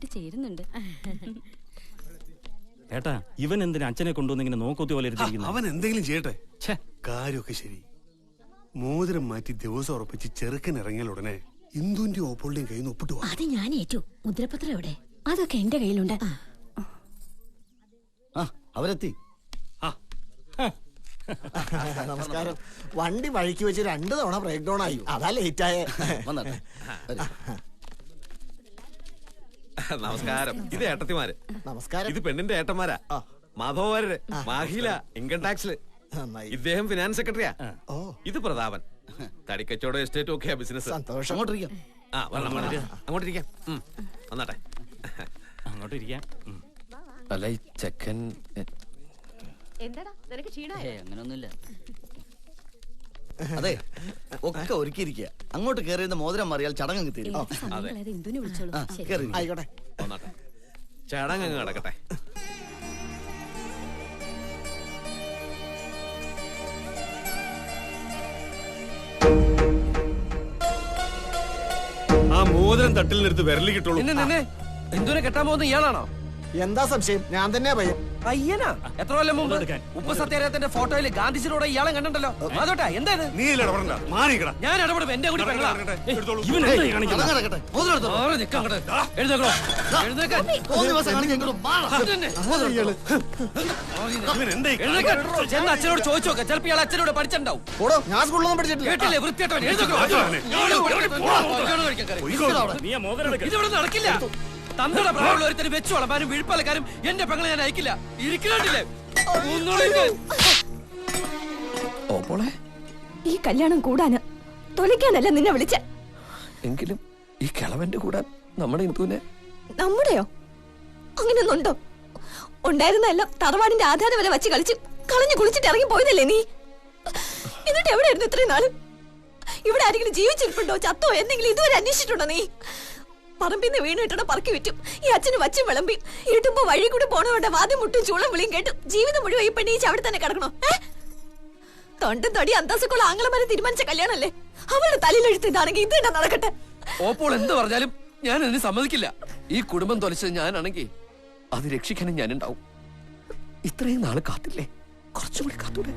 നന്നായിട്ട് ചേരുന്നുണ്ട്. ഏട്ടാ, ഇവൻ എന്തിനാ അച്ഛനെ കൊണ്ടുവന്ന് ഇങ്ങനെ നോക്കൂത്തി പോലെ അവൻ എന്തെങ്കിലും ചെയ്യട്ടെ. കാര്യമൊക്കെ ശരി. മോതിരം മാറ്റി ദിവസം ഉറപ്പിച്ച് ചെറുക്കൻ ഇറങ്ങിയാൽ ഉടനെ ഇന്ദുവിന്റെ ഓപ്പോളിന്റെയും കയ്യിൽ നിന്ന് ഒപ്പിട്ടു. അത് ഞാൻ ഏറ്റു. മുദ്രപത്രം എവിടെ? അതൊക്കെ എന്റെ കയ്യിലുണ്ട്. അവരെത്തി. നമസ്കാരം. വണ്ടി വഴിക്ക് വെച്ച് 2 തവണ ബ്രേക്ക് ഡൗൺ ആയി. അതാ ലേറ്റ് ആയ. നമസ്കാരം. ഇത് ഏട്ടത്തിമാര്. നമസ്കാരം. ഇത് പെണ്ണിന്റെ ഏട്ടന്മാരാ. മാധവര്, മാഹില ഇൻകം ടാക്സില്. ഇദ്ദേഹം ഫിനാൻസ് സെക്രട്ടറിയാ. ഇത് പ്രതാപൻ. തടിക്കച്ചവടം എസ്റ്റേറ്റും ഒക്കെയാ ബിസിനസ്. സന്തോഷം. അങ്ങോട്ടിരിക്കാം. അങ്ങോട്ടിരിക്കാം. വന്നാട്ടെ. അങ്ങോട്ടിരിക്കാം. അല്ല, ഈ ചെക്കൻ അങ്ങനൊന്നുമില്ല. അതെ, ഒക്കെ ഒരുക്കിയിരിക്കുക. അങ്ങോട്ട് കയറിയുന്ന മോതിരം മാറിയാൽ ചടങ്ങ് തീരും. ആയിക്കോട്ടെ. ചടങ്ങ് നടക്കട്ടെ. ആ മോതിരം തട്ടിൽ നിർത്ത് വിരലി കിട്ടുള്ളൂ. എന്തുവിനെ കെട്ടാൻ പോകുന്ന ഇയാളാണോ? എന്താ സംശയം? ഞാൻ തന്നെയാ പയ്യൻ. പയ്യനാ? എത്ര കൊല്ലം മുമ്പ് ഉപ്പ് സത്യാഗ്രഹത്തിന്റെ ഫോട്ടോയിൽ ഗാന്ധിജിയോടെ ഇയാളെ കണ്ടല്ലോ. അതോട്ടെ, എന്താ ഞാൻ ഇടപെടും. എന്റെ കൂടി അച്ഛനോട് ചോദിച്ചോക്കെ. ചിലപ്പോ ഇയാൾ അച്ഛനോട് പഠിച്ചിട്ടുണ്ടാവും. ഞാൻ സ്കൂളിലൊന്നും പഠിച്ചിട്ടില്ല. കേട്ടില്ലേ? വൃത്തിയായിട്ടവൻ. ഇതിവിടെ നടക്കില്ല. തന്തയുടെ പ്രായമുള്ള ഒരുത്തന് വെച്ചു വളർത്താനും വിഴുപ്പലക്കാരും എന്റെ പെങ്ങളെ ഞാൻ അയക്കില്ല. ഇരിക്കണ്ടില്ലേ? ഈ കല്യാണം കൂടാന് തൊലിക്കാനല്ല നിന്നെ വിളിച്ച. എങ്കിലും ഈ കിളവന്റെ കൂടെ നമ്മുടെ ഇന്ദുവിനെ. നമ്മുടെയോ? അങ്ങനെയൊന്നുണ്ടോ? ഉണ്ടായിരുന്നെല്ലാം തറവാടിന്റെ ആധാരം വരെ വെച്ച് കളഞ്ഞു കുളിച്ചിട്ട് ഇറങ്ങി പോയതല്ലേ നീ? എന്നിട്ട് എവിടെയായിരുന്നു ഇത്രയും നാള്? ഇവിടെ ആരെങ്കിലും ജീവിച്ചിരിപ്പുണ്ടോ, ചത്തോ, എന്തെങ്കിലും ഇതുവരെ അന്വേഷിച്ചിട്ടുണ്ടോ നീ? പറമ്പിന്ന് വീണിട്ടണ പറക്കി വിറ്റും ഈ അച്ഛന് വച്ചും വിളമ്പി ഇട്ടുമ്പോ വഴി കൂടി പോണവരുടെ വാദ്യം മുട്ടും ചൂളം വിളിയും കേട്ടു ജീവിതം മുഴുവൻ ഈ പെണ്ണീച്ച് അവിടെ തന്നെ കിടക്കണോ? തൊണ്ടും തൊടി അന്തസ്സുക്കുള്ള ആംഗ്ലമാരെ തീരുമാനിച്ച കല്യാണല്ലേ? അവളുടെ തലയിലെഴുത്ത് ഇതാണെങ്കിൽ ഇത് തന്നെ നടക്കട്ടെ. ഓപ്പോൾ എന്ത് പറഞ്ഞാലും ഞാൻ അതിന് സമ്മതിക്കില്ല. ഈ കുടുംബം തൊലച്ചത് ഞാനാണെങ്കിൽ അത് രക്ഷിക്കാനും ഞാനുണ്ടാവും. ഇത്രയും നാള് കാത്തില്ലേ? കുറച്ചുകൂടി കാത്തൂടെ?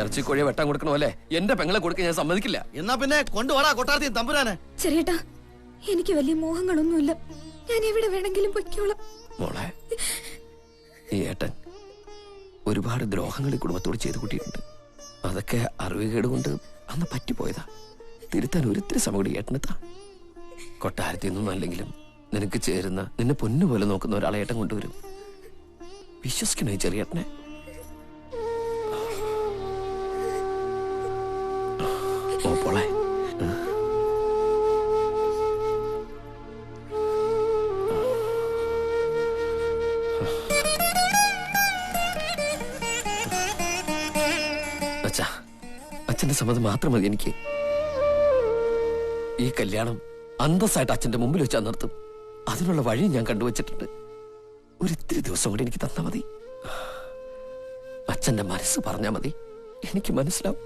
ഇറച്ചിക്കോഴിയെ വെട്ടാൻ കൊടുക്കണമല്ലേ? എന്റെ പെങ്ങളെ കൊടുക്കാൻ ഞാൻ സമ്മതിക്കില്ല. എന്നാ പിന്നെ കൊണ്ടുപോടാ കൊട്ടാരത്തി തമ്പുരാനെ. ചെറിയേട്ടാ, എനിക്ക് വലിയ മോഹങ്ങളൊന്നുമില്ല. ഞാൻ എവിടെ വേണമെങ്കിലും പൊയ്ക്കോളാം. മോളെ, ഈ ഏട്ടൻ ഒരുപാട് ദ്രോഹങ്ങൾ ഈ കുടുംബത്തോട് ചെയ്തു കൂട്ടിയിട്ടുണ്ട്. അതൊക്കെ അറിവുകേട് കൊണ്ട് അന്ന് പറ്റിപ്പോയതാ. തിരുത്താൻ ഒരിത്തിരി സമയം കൂടി ഏട്ടനെത്താ. കൊട്ടാരത്തിൽ നിന്നൊന്നും അല്ലെങ്കിലും നിനക്ക് ചേരുന്ന, നിന്നെ പൊന്നുപോലെ നോക്കുന്ന ഒരാളെ ഏട്ടൻ കൊണ്ടുവരും. വിശ്വസിക്കണേ ചെറിയേട്ടനെ. ഓപ്പോളെ, അച്ഛന്റെ സമ്മതം മാത്രം മതി എനിക്ക്. ഈ കല്യാണം അന്തസ്സായിട്ട് അച്ഛന്റെ മുമ്പിൽ വെച്ചാൽ നിർത്തും. അതിനുള്ള വഴി ഞാൻ കണ്ടുവച്ചിട്ടുണ്ട്. ഒരിത്തിരി ദിവസം കൂടി എനിക്ക് തന്നാ മതി. അച്ഛന്റെ മനസ്സ് പറഞ്ഞാ മതി, എനിക്ക് മനസ്സിലാവും.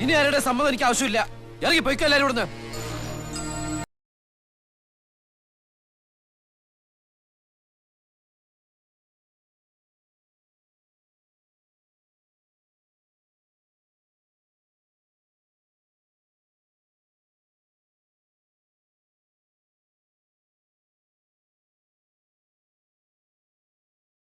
ഇനി ആരുടെ സമ്മതം എനിക്ക് ആവശ്യമില്ല. ഇറങ്ങി പോയിക്കോ എല്ലാരും ഇവിടുന്ന്.